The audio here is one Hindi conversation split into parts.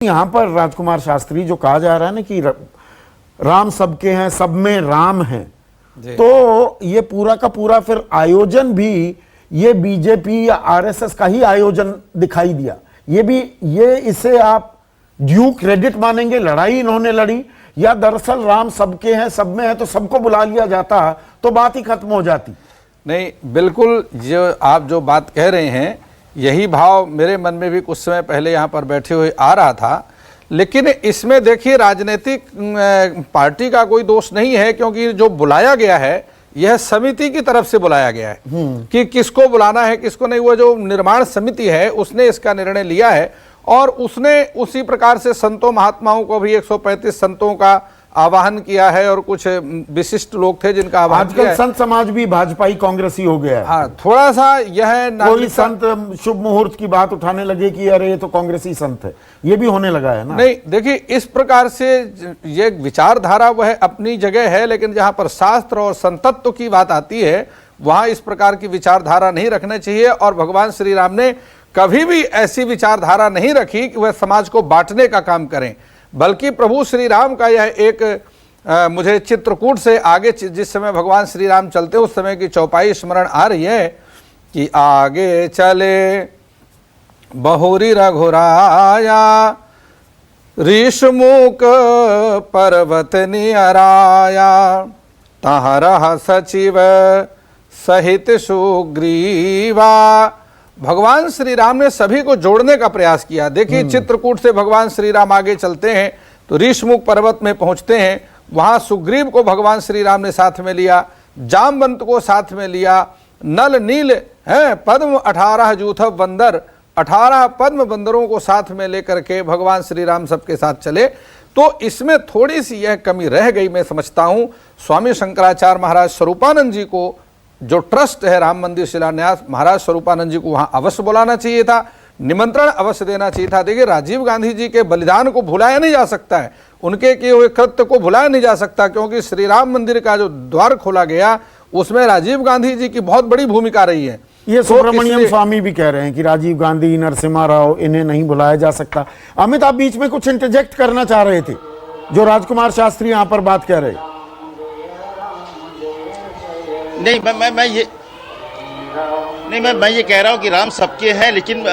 यहाँ पर राजकुमार शास्त्री जो कहा जा रहा है ना कि राम सबके हैं, सब में राम है, तो ये पूरा का पूरा फिर आयोजन भी ये बीजेपी या आरएसएस का ही आयोजन दिखाई दिया। ये इसे आप ड्यू क्रेडिट मानेंगे, लड़ाई इन्होंने लड़ी, या दरअसल राम सबके हैं, सब में है तो सबको बुला लिया जाता तो बात ही खत्म हो जाती। नहीं, बिल्कुल जो आप जो बात कह रहे हैं यही भाव मेरे मन में भी कुछ समय पहले यहाँ पर बैठे हुए आ रहा था। लेकिन इसमें देखिए राजनीतिक पार्टी का कोई दोष नहीं है, क्योंकि जो बुलाया गया है यह समिति की तरफ से बुलाया गया है कि किसको बुलाना है किसको नहीं। वो जो निर्माण समिति है उसने इसका निर्णय लिया है और उसने उसी प्रकार से संतों महात्माओं को भी 135 संतों का आवाहन किया है और कुछ विशिष्ट लोग थे जिनका आवाहन किया है। आजकल संत समाज भी भाजपाई कांग्रेसी हो गया है। हाँ, थोड़ा सा यह कोई संत शुभ मुहूर्त की बात उठाने लगे कि अरे ये तो कांग्रेसी संत है, ये भी होने लगा है ना। नहीं, देखिए इस प्रकार से ये विचारधारा वह अपनी जगह है, लेकिन जहां पर शास्त्र और संतत्व की बात आती है वहां इस प्रकार की विचारधारा नहीं रखना चाहिए। और भगवान श्री राम ने कभी भी ऐसी विचारधारा नहीं रखी कि वह समाज को बांटने का काम करें, बल्कि प्रभु श्री राम का यह एक मुझे चित्रकूट से आगे जिस समय भगवान श्री राम चलते उस समय की चौपाई स्मरण आ रही है कि आगे चले बहुरी रघुराया ऋषमुख पर्वत नियराया तहरह सचिव सहित सुग्रीवा। भगवान श्री राम ने सभी को जोड़ने का प्रयास किया। देखिए चित्रकूट से भगवान श्री राम आगे चलते हैं तो ऋषमुख पर्वत में पहुंचते हैं, वहां सुग्रीव को भगवान श्री राम ने साथ में लिया, जामवंत को साथ में लिया, नल नील है पद्म 18 जूथब बंदर, 18 पद्म बंदरों को साथ में लेकर के भगवान श्री राम सबके साथ चले। तो इसमें थोड़ी सी यह कमी रह गई, मैं समझता हूं। स्वामी शंकराचार्य महाराज स्वरूपानंद जी को जो ट्रस्ट है राम मंदिर शिलान्यास, महाराज स्वरूपानंद जी को वहां अवश्य बुलाना चाहिए था, निमंत्रण अवश्य देना चाहिए था। देखिए राजीव गांधी जी के बलिदान को भुलाया नहीं जा सकता है, उनके किए हुए कृत्य को भुलाया नहीं जा सकता, क्योंकि श्री राम मंदिर का जो द्वार खोला गया उसमें राजीव गांधी जी की बहुत बड़ी भूमिका रही है। ये सुब्रमण्यम स्वामी भी कह रहे हैं कि राजीव गांधी, नरसिम्हा राव, इन्हें नहीं बुलाया जा सकता। अमित, आप बीच में कुछ इंटरजेक्ट करना चाह रहे थे जो राजकुमार शास्त्री यहाँ पर बात कह रहे। नहीं, मैं ये कह रहा हूँ कि राम सबके हैं, लेकिन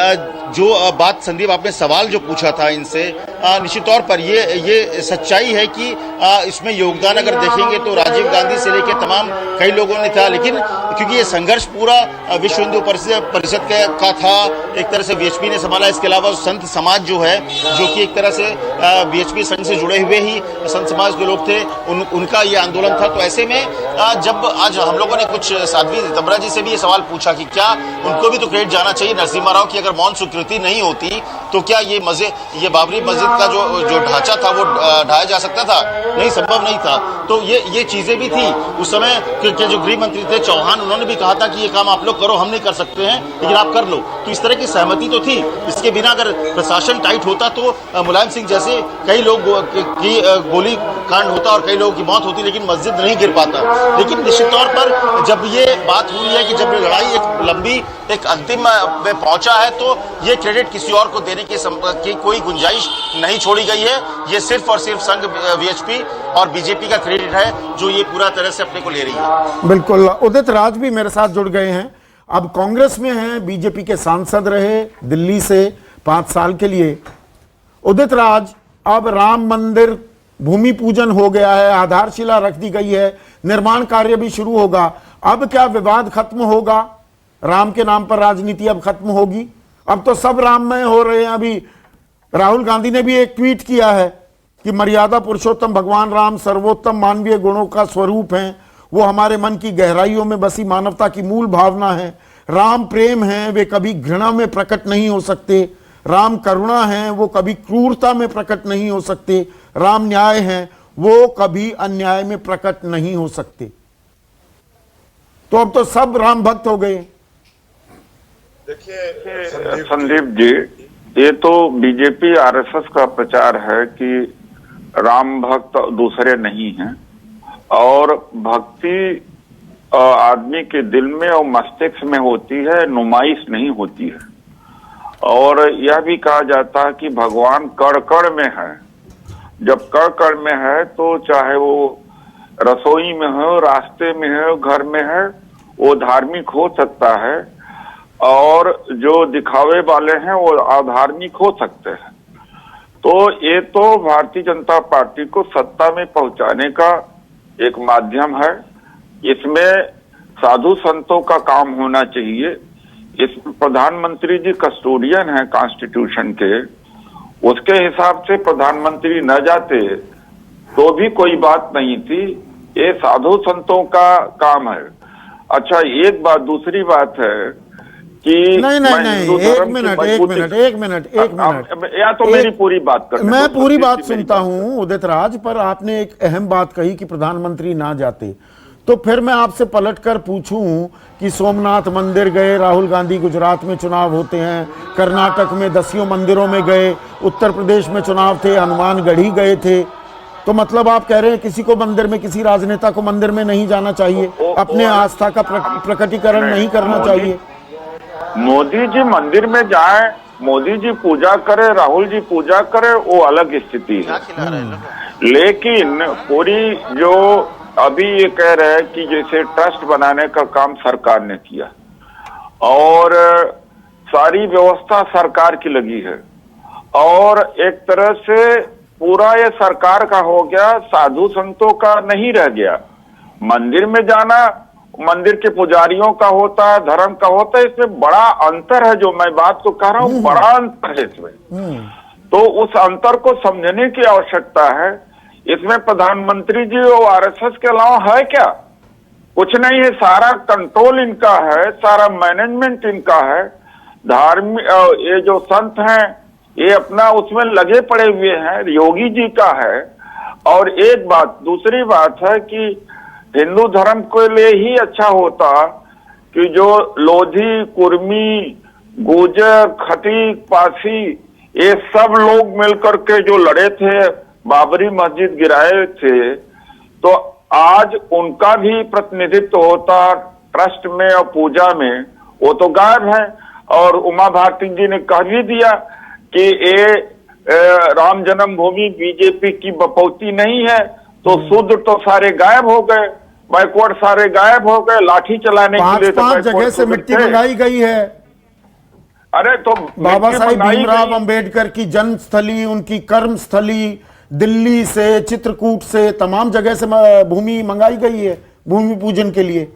जो बात संदीप आपने सवाल जो पूछा था इनसे, निश्चित तौर पर ये सच्चाई है कि इसमें योगदान अगर देखेंगे तो राजीव गांधी से लेकर तमाम कई लोगों ने था, लेकिन क्योंकि ये संघर्ष पूरा विश्व हिंदू परिषद का था, एक तरह से बीएचपी ने संभाला। इसके अलावा संत समाज जो है, जो कि एक तरह से बीएचपी संघ से जुड़े हुए ही संत समाज के लोग थे, उनका ये आंदोलन था। तो ऐसे में जब आज हम लोगों ने कुछ साध्वी तबरा जी से भी ये सवाल पूछा कि क्या उनको भी तो क्रेडिट जाना चाहिए नरसिम्हा राव की, अगर मौन स्वीकृति नहीं होती तो क्या ये बाबरी मस्जिद का जो ढांचा था वो ढाया जा सकता था? नहीं, संभव नहीं था। तो ये चीजें भी थी उस समय के जो गृह मंत्री थे चौहान, उन्होंने भी कहा था कि ये काम आप लोग करो, हम नहीं कर सकते हैं लेकिन आप कर लो। तो इस तरह की सहमति तो थी। इसके बिना अगर प्रशासन टाइट होता तो मुलायम सिंह जैसे कई लोग की गोली कांड होता और कई लोगों की मौत होती, लेकिन मस्जिद नहीं गिर पाता। लेकिन निश्चित तौर पर जब ये बात हुई है कि जब लड़ाई एक लंबी एक अंतिम में पहुंचा है तो ये क्रेडिट किसी और को देने की कोई गुंजाइश नहीं छोड़ी गई है। ये सिर्फ और सिर्फ संघ वीएचपी और बीजेपी का क्रेडिट है जो ये पूरा तरह से अपने को ले रही है। बिल्कुल। उदित राज भी मेरे साथ जुड़ गए हैं, अब कांग्रेस में हैं, बीजेपी के सांसद रहे दिल्ली से 5 साल के लिए। उदित राज, अब राम मंदिर भूमि पूजन हो गया है, आधारशिला रख दी गई है, निर्माण कार्य भी शुरू होगा, अब क्या विवाद खत्म होगा? राम के नाम पर राजनीति अब खत्म होगी? अब तो सब राममय हो रहे हैं। अभी राहुल गांधी ने भी एक ट्वीट किया है कि मर्यादा पुरुषोत्तम भगवान राम सर्वोत्तम मानवीय गुणों का स्वरूप हैं, वो हमारे मन की गहराइयों में बसी मानवता की मूल भावना है। राम प्रेम है, वे कभी घृणा में प्रकट नहीं हो सकते। राम करुणा है, वो कभी क्रूरता में प्रकट नहीं हो सकते। राम न्याय है, वो कभी अन्याय में प्रकट नहीं हो सकते। तो अब तो सब राम भक्त हो गए। देखिए संदीप जी, ये तो बीजेपी आरएसएस का प्रचार है कि राम भक्त दूसरे नहीं हैं, और भक्ति आदमी के दिल में और मस्तिष्क में होती है, नुमाइश नहीं होती है। और यह भी कहा जाता है कि भगवान कण कण में है। जब कण कण में है तो चाहे वो रसोई में हो, रास्ते में हो, घर में है, वो धार्मिक हो सकता है, और जो दिखावे वाले हैं वो अधार्मिक हो सकते हैं। तो ये तो भारतीय जनता पार्टी को सत्ता में पहुंचाने का एक माध्यम है। इसमें साधु संतों का काम होना चाहिए। इस प्रधानमंत्री जी कस्टोडियन है कॉन्स्टिट्यूशन के, उसके हिसाब से प्रधानमंत्री न जाते तो भी कोई बात नहीं थी। ये साधु संतों का काम है। अच्छा, एक बात, दूसरी बात है कि नहीं, एक मिनट, या तो मेरी पूरी बात कर, मैं पूरी बात सुनता हूं उदित राज, पर आपने एक अहम बात कही कि प्रधानमंत्री ना जाते, तो फिर मैं आपसे पलट कर पूछूं कि सोमनाथ मंदिर गए, राहुल गांधी गुजरात में चुनाव होते हैं, कर्नाटक में 10 मंदिरों में गए, उत्तर प्रदेश में चुनाव थे, हनुमानगढ़ी गए थे, तो मतलब आप कह रहे हैं किसी को मंदिर में, किसी राजनेता को मंदिर में नहीं जाना चाहिए, अपने आस्था का प्रकटीकरण नहीं करना चाहिए? मोदी जी मंदिर में जाएं, मोदी जी पूजा करे, राहुल जी पूजा करे, वो अलग स्थिति है। लेकिन पूरी जो अभी ये कह रहे हैं कि जैसे ट्रस्ट बनाने का काम सरकार ने किया और सारी व्यवस्था सरकार की लगी है, और एक तरह से पूरा ये सरकार का हो गया, साधु संतों का नहीं रह गया। मंदिर में जाना मंदिर के पुजारियों का होता है, धर्म का होता है, इसमें बड़ा अंतर है। जो मैं बात को कह रहा हूँ, बड़ा अंतर है इसमें। तो उस अंतर को समझने की आवश्यकता है। इसमें प्रधानमंत्री जी और आरएसएस के अलावा है क्या? कुछ नहीं है। सारा कंट्रोल इनका है, सारा मैनेजमेंट इनका है। धार्मिक ये जो संत हैं ये अपना उसमें लगे पड़े हुए हैं, योगी जी का है। और एक बात, दूसरी बात है कि हिंदू धर्म के लिए ही अच्छा होता कि जो लोधी, कुर्मी, गुर्जर, खटीक, पासी, ये सब लोग मिलकर के जो लड़े थे, बाबरी मस्जिद गिराए थे, तो आज उनका भी प्रतिनिधित्व होता ट्रस्ट में और पूजा में। वो तो गायब है। और उमा भारती जी ने कह भी दिया कि ये राम जन्मभूमि बीजेपी की बपौती नहीं है, तो शूद्र तो सारे गायब हो गए, बैकवर्ड सारे गायब हो गए, लाठी चलाने के लिए 5 जगह से मिट्टी मंगाई गई है। अरे तो बाबा साहेब भीमराव अंबेडकर की जन्मस्थली, उनकी कर्मस्थली, दिल्ली से, चित्रकूट से, तमाम जगह से भूमि मंगाई गई है भूमि पूजन के लिए।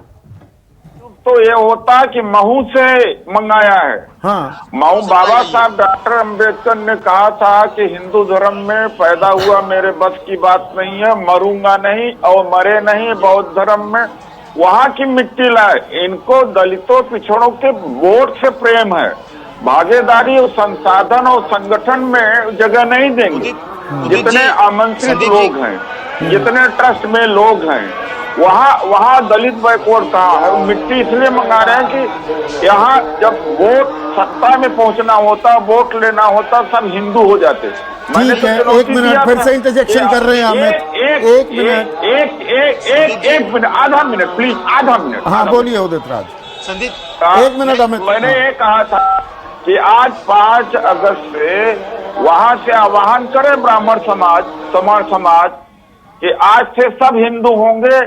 तो ये होता कि महू से मंगाया है। हाँ, महू बाबा साहब डॉक्टर अंबेडकर ने कहा था कि हिंदू धर्म में पैदा हुआ, मेरे बस की बात नहीं है, मरूंगा नहीं और मरे नहीं। बौद्ध धर्म में वहां की मिट्टी लाए। इनको दलितों पिछड़ों के वोट से प्रेम है, भागीदारी और संसाधन और संगठन में जगह नहीं देंगे। जितने आमंत्रित लोग हैं, जितने ट्रस्ट में लोग हैं, वहाँ दलित बैकवर्ड कहाँ है? मिट्टी इसलिए मंगा रहे हैं कि यहाँ जब वोट सत्ता में पहुंचना होता, वोट लेना होता, सब हिंदू हो जाते। ठीक है, एक मिनट, फिर से इंटरजेक्शन कर रहे हैं अमित। एक मिनट, आधा मिनट प्लीज, आधा मिनट। हाँ बोलिए उदित राज। संदीप, एक मिनट अमित। मैंने ये कहा था कि आज 5 अगस्त से वहां से आह्वान करे ब्राह्मण समाज, समाज कि आज से सब हिंदू होंगे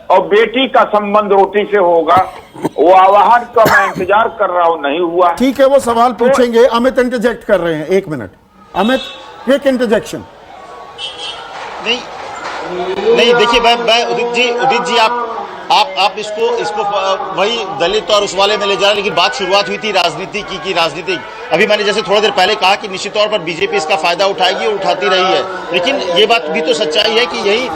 और बेटी का संबंध रोटी से होगा। वो आह्वान का मैं इंतजार कर रहा हूं, नहीं हुआ। ठीक है, वो सवाल पूछेंगे। अमित इंटरजेक्ट कर रहे हैं, 1 मिनट। Amit, quick interjection. नहीं देखिए, मैं उदित जी आप इसको वही दलित और उस वाले में ले जा रहे हैं, लेकिन बात शुरुआत हुई थी राजनीति की कि राजनीतिक, अभी मैंने जैसे थोड़ा देर पहले कहा कि निश्चित तौर पर बीजेपी इसका फायदा उठाएगी और उठाती रही है। लेकिन ये बात भी तो सच्चाई है कि यही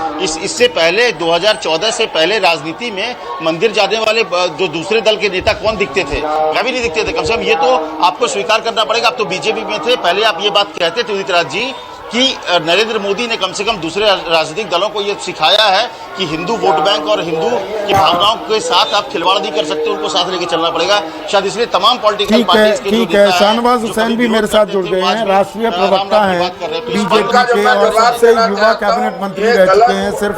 इससे पहले 2014 से पहले राजनीति में मंदिर जाने वाले जो दूसरे दल के नेता कौन दिखते थे? कभी नहीं दिखते थे। कम से कम ये तो आपको स्वीकार करना पड़ेगा। आप तो बीजेपी में थे, पहले आप ये बात कहते थे उदित राज जी कि नरेंद्र मोदी ने कम से कम दूसरे राजनीतिक दलों को यह सिखाया है कि हिंदू वोट बैंक और हिंदू की भावनाओं के साथ आप खिलवाड़ नहीं कर सकते, उनको साथ लेके चलना पड़ेगा। शायद इसलिए तमाम पॉलिटिकल पार्टीज के ठीक है, शाहनवाज हुसैन भी मेरे साथ जुड़ गए हैं, राष्ट्रीय प्रवक्ता हैं बीजेपी के और सबसे युवा कैबिनेट मंत्री रह चुके हैं। सिर्फ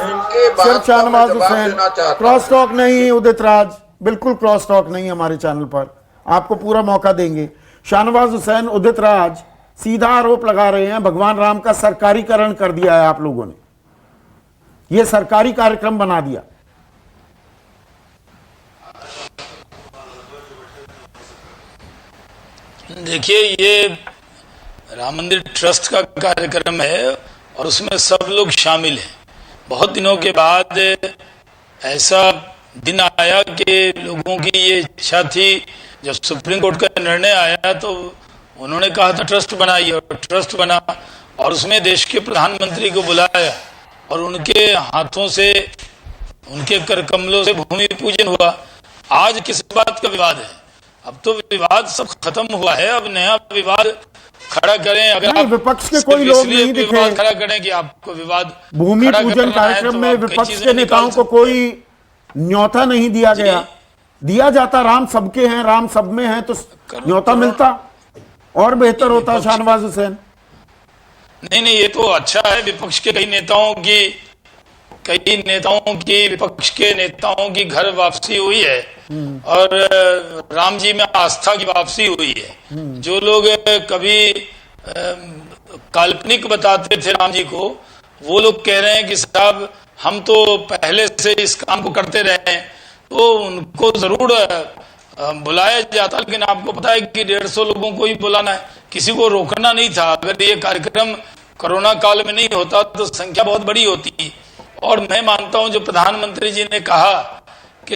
शाहनवाज हुसैन। क्रॉस टॉक नहीं उदित राज, बिल्कुल क्रॉस टॉक नहीं हमारे चैनल पर, आपको पूरा मौका देंगे। शाहनवाज हुसैन, उदित राज सीधा आरोप लगा रहे हैं भगवान राम का सरकारीकरण कर दिया है आप लोगों ने, यह सरकारी कार्यक्रम बना दिया। देखिए, ये राम मंदिर ट्रस्ट का कार्यक्रम है और उसमें सब लोग शामिल हैं। बहुत दिनों के बाद ऐसा दिन आया कि लोगों की ये इच्छा थी, जब सुप्रीम कोर्ट का निर्णय आया तो उन्होंने कहा था ट्रस्ट बनाइए, और ट्रस्ट बना और उसमें देश के प्रधानमंत्री को बुलाया और उनके हाथों से, उनके कर कमलों से भूमि पूजन हुआ। आज किस बात का विवाद है? अब तो विवाद सब खत्म हुआ है, अब नया विवाद खड़ा करें। अगर आप विपक्ष के कोई लोग नहीं दिखे खड़ा करें कि आपको विवाद भूमि पूजन कार्यक्रम में विपक्ष के नेताओं को कोई न्योता नहीं दिया गया। दिया जाता, राम सबके हैं, राम सब में है, तो न्योता मिलता और बेहतर होता। शाहनवाज हुसैन, नहीं, ये तो अच्छा है। विपक्ष के कई नेताओं की विपक्ष के नेताओं की घर वापसी हुई है और राम जी में आस्था की वापसी हुई है। जो लोग कभी काल्पनिक बताते थे राम जी को, वो लोग कह रहे हैं कि साहब हम तो पहले से इस काम को करते रहे हैं, तो उनको जरूर बुलाया जाता। लेकिन आपको पता है कि 150 लोगों को ही बुलाना है, किसी को रोकना नहीं था। अगर ये कार्यक्रम कोरोना काल में नहीं होता तो संख्या बहुत बड़ी होती। और मैं मानता हूं जो प्रधानमंत्री जी ने कहा कि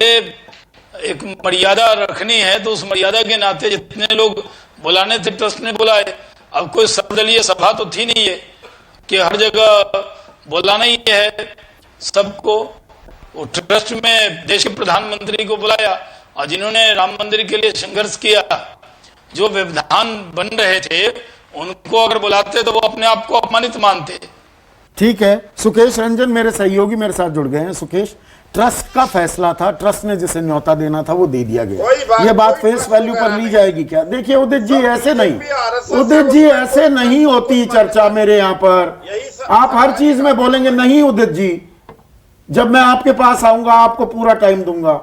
एक मर्यादा रखनी है, तो उस मर्यादा के नाते जितने लोग बुलाने थे ट्रस्ट ने बुलाए। अब कोई सर्वदलीय सभा तो थी नहीं है कि हर जगह बुलाना ही है सबको। वो ट्रस्ट में देश के प्रधानमंत्री को बुलाया और जिन्होंने राम मंदिर के लिए संघर्ष किया, जो व्यवधान बन रहे थे, उनको अगर बुलाते तो वो अपने आप को अपमानित मानते। ठीक है। सुकेश रंजन मेरे सहयोगी मेरे साथ जुड़ गए हैं। सुकेश, ट्रस्ट का फैसला था, ट्रस्ट ने जिसे न्योता देना था वो दे दिया गया। ये बात फेस वैल्यू पर ली जाएगी क्या? देखिए उदित जी, ऐसे नहीं, उदित जी ऐसे नहीं होती चर्चा मेरे यहाँ पर। आप हर चीज में बोलेंगे नहीं उदित जी, जब मैं आपके पास आऊंगा आपको पूरा टाइम दूंगा।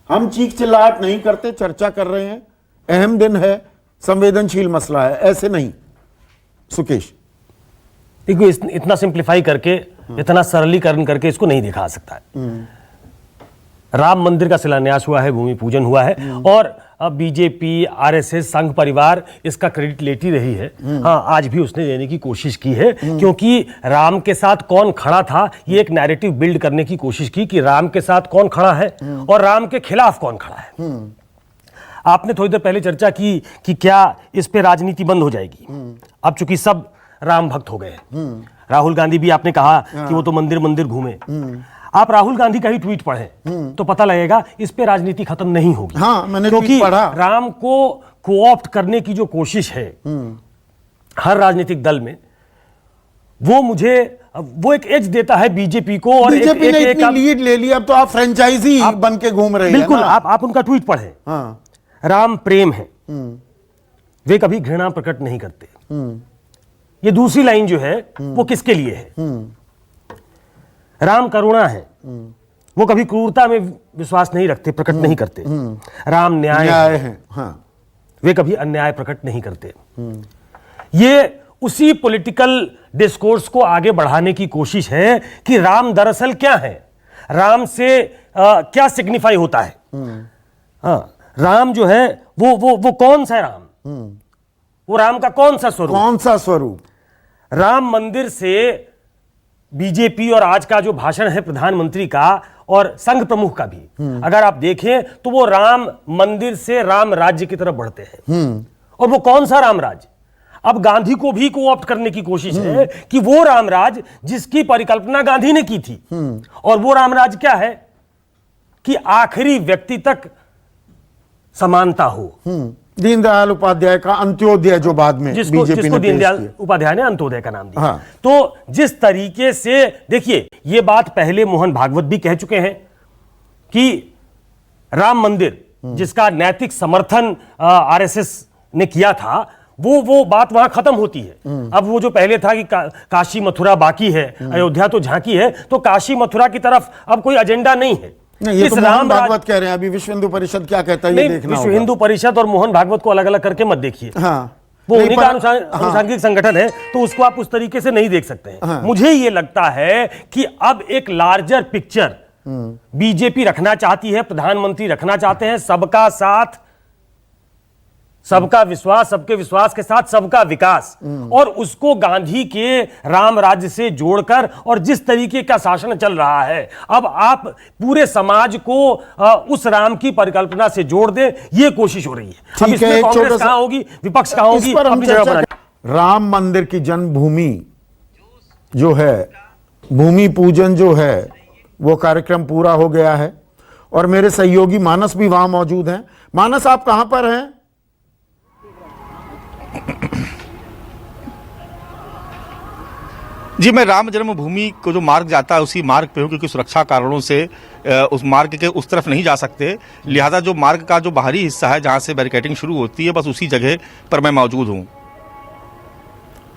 हम चीख चिल्लाहट नहीं करते, चर्चा कर रहे हैं, अहम दिन है, संवेदनशील मसला है, ऐसे नहीं। सुकेश, देखिए इतना सिंप्लीफाई करके, इतना सरलीकरण करके इसको नहीं दिखा सकता है। राम मंदिर का शिलान्यास हुआ है, भूमि पूजन हुआ है और अब बीजेपी, आरएसएस, संघ परिवार इसका क्रेडिट लेती रही है। हाँ, आज भी उसने देने की कोशिश की है, क्योंकि राम के साथ कौन खड़ा था, ये एक नैरेटिव बिल्ड करने की कोशिश की कि राम के साथ कौन खड़ा है और राम के खिलाफ कौन खड़ा है। आपने थोड़ी देर पहले चर्चा की कि क्या इस पे राजनीति बंद हो जाएगी। अब चूंकि सब राम भक्त हो गए, राहुल गांधी भी आपने कहा कि वो तो मंदिर मंदिर घूमे। आप राहुल गांधी का ही ट्वीट पढ़ें तो पता लगेगा इस पे राजनीति खत्म नहीं होगी। हाँ, मैंने क्योंकि पढ़ा। राम को कोऑप्ट करने की जो कोशिश है हर राजनीतिक दल में, वो एक एज देता है बीजेपी को। और बीजेपी ने इतनी लीड ले ली, अब तो आप फ्रेंचाइजी बन के घूम रहे हैं। बिल्कुल, आप उनका ट्वीट पढ़ें। हाँ। राम प्रेम है, वे कभी घृणा प्रकट नहीं करते। ये दूसरी लाइन जो है वो किसके लिए है? राम करुणा है, वो कभी क्रूरता में विश्वास नहीं रखते, प्रकट नहीं करते। राम न्याय है, हाँ, वे कभी अन्याय प्रकट नहीं करते। ये उसी पॉलिटिकल डिस्कोर्स को आगे बढ़ाने की कोशिश है कि राम दरअसल क्या है, राम से क्या सिग्निफाई होता है। हाँ, राम जो है वो कौन सा राम, वो राम का कौन सा स्वरूप। राम मंदिर से बीजेपी और आज का जो भाषण है प्रधानमंत्री का और संघ प्रमुख का भी, अगर आप देखें तो वो राम मंदिर से राम राज्य की तरफ बढ़ते हैं। और वो कौन सा राम राज्य? अब गांधी को भी कोऑप्ट करने की कोशिश है कि वो राम राज्य जिसकी परिकल्पना गांधी ने की थी। और वो राम राज्य क्या है कि आखिरी व्यक्ति तक समानता हो। दीनदयाल उपाध्याय का अंत्योदय, जो बाद में जिसको दीनदयाल उपाध्याय ने अंत्योदय का नाम दिया। हाँ। तो जिस तरीके से, देखिए ये बात पहले मोहन भागवत भी कह चुके हैं कि राम मंदिर जिसका नैतिक समर्थन आरएसएस ने किया था, वो बात वहां खत्म होती है। अब वो जो पहले था कि काशी मथुरा बाकी है, अयोध्या तो झांकी है, तो काशी मथुरा की तरफ अब कोई एजेंडा नहीं है। नहीं, ये इस तो मोहन राम राज- भागवत कह रहे हैं, अभी विश्व हिंदू परिषद क्या कहता है ये नहीं, देखना विश्व होगा। हिंदू परिषद और मोहन भागवत को अलग अलग करके मत देखिए। हाँ, वो नहीं, उन्हीं पर- का अनुषांगिक संगठन है, तो उसको आप उस तरीके से नहीं देख सकते हैं। मुझे ये लगता है कि अब एक लार्जर पिक्चर बीजेपी रखना चाहती है, प्रधानमंत्री रखना चाहते हैं, सबका साथ, सबका विश्वास, सबके विश्वास के साथ सबका विकास, और उसको गांधी के राम राज्य से जोड़कर, और जिस तरीके का शासन चल रहा है, अब आप पूरे समाज को उस राम की परिकल्पना से जोड़ दें, ये कोशिश हो रही है। अब ठीक है, इसमें एक कांग्रेस छोटा सा- कहां होगी, विपक्ष कहां इस होगी, पर हम अपनी जगह चर्चा बना। राम मंदिर की जन्मभूमि जो है, भूमि पूजन जो है, वो कार्यक्रम पूरा हो गया है और मेरे सहयोगी मानस भी वहां मौजूद हैं। मानस, आप कहां पर हैं? जी, मैं राम जन्मभूमि को जो मार्ग जाता है उसी मार्ग पे हूँ, क्योंकि सुरक्षा कारणों से उस मार्ग के उस तरफ नहीं जा सकते, लिहाजा जो मार्ग का जो बाहरी हिस्सा है जहाँ से बैरिकेडिंग शुरू होती है, बस उसी जगह पर मैं मौजूद हूँ।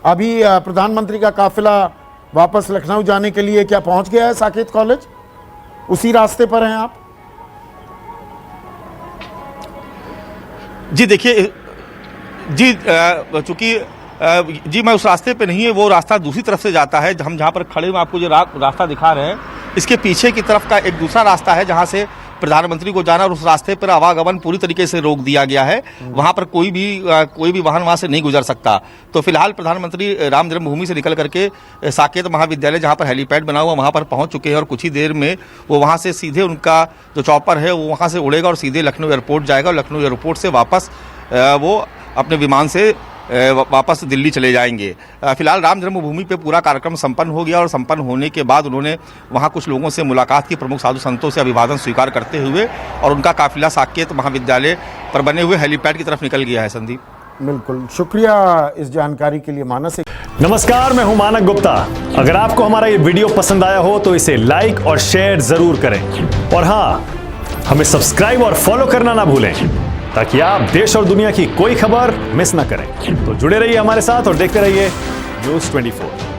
अभी प्रधानमंत्री का काफिला वापस लखनऊ जाने के लिए क्या पहुंच गया है साकेत कॉलेज? उसी रास्ते पर हैं आप? जी देखिए, जी चूंकि जी मैं उस रास्ते पे नहीं है, वो रास्ता दूसरी तरफ से जाता है। हम जहाँ पर खड़े हुए आपको जो रास्ता दिखा रहे हैं, इसके पीछे की तरफ का एक दूसरा रास्ता है जहाँ से प्रधानमंत्री को जाना, और उस रास्ते पर आवागमन पूरी तरीके से रोक दिया गया है। वहाँ पर कोई भी वाहन वहाँ से नहीं गुजर सकता। तो फिलहाल प्रधानमंत्री राम जन्मभूमि से निकल करके साकेत महाविद्यालय, जहाँ पर हेलीपैड बना हुआ, वहाँ पर पहुँच चुके हैं, और कुछ ही देर में वो वहाँ से सीधे उनका जो चॉपर है वो वहाँ से उड़ेगा और सीधे लखनऊ एयरपोर्ट जाएगा, और लखनऊ एयरपोर्ट से वापस वो अपने विमान से वापस दिल्ली चले जाएंगे। फिलहाल राम जन्मभूमि पे पूरा कार्यक्रम संपन्न हो गया, और संपन्न होने के बाद उन्होंने वहाँ कुछ लोगों से मुलाकात की, प्रमुख साधु संतों से अभिवादन स्वीकार करते हुए, और उनका काफिला साकेत महाविद्यालय पर बने हुए हेलीपैड की तरफ निकल गया है। संदीप, बिल्कुल, शुक्रिया इस जानकारी के लिए मानस। नमस्कार, मैं हूं मानक गुप्ता। अगर आपको हमारा ये वीडियो पसंद आया हो तो इसे लाइक और शेयर जरूर करें, और हाँ, हमें सब्सक्राइब और फॉलो करना ना भूलें, ताकि आप देश और दुनिया की कोई खबर मिस ना करें। तो जुड़े रहिए हमारे साथ और देखते रहिए News 24।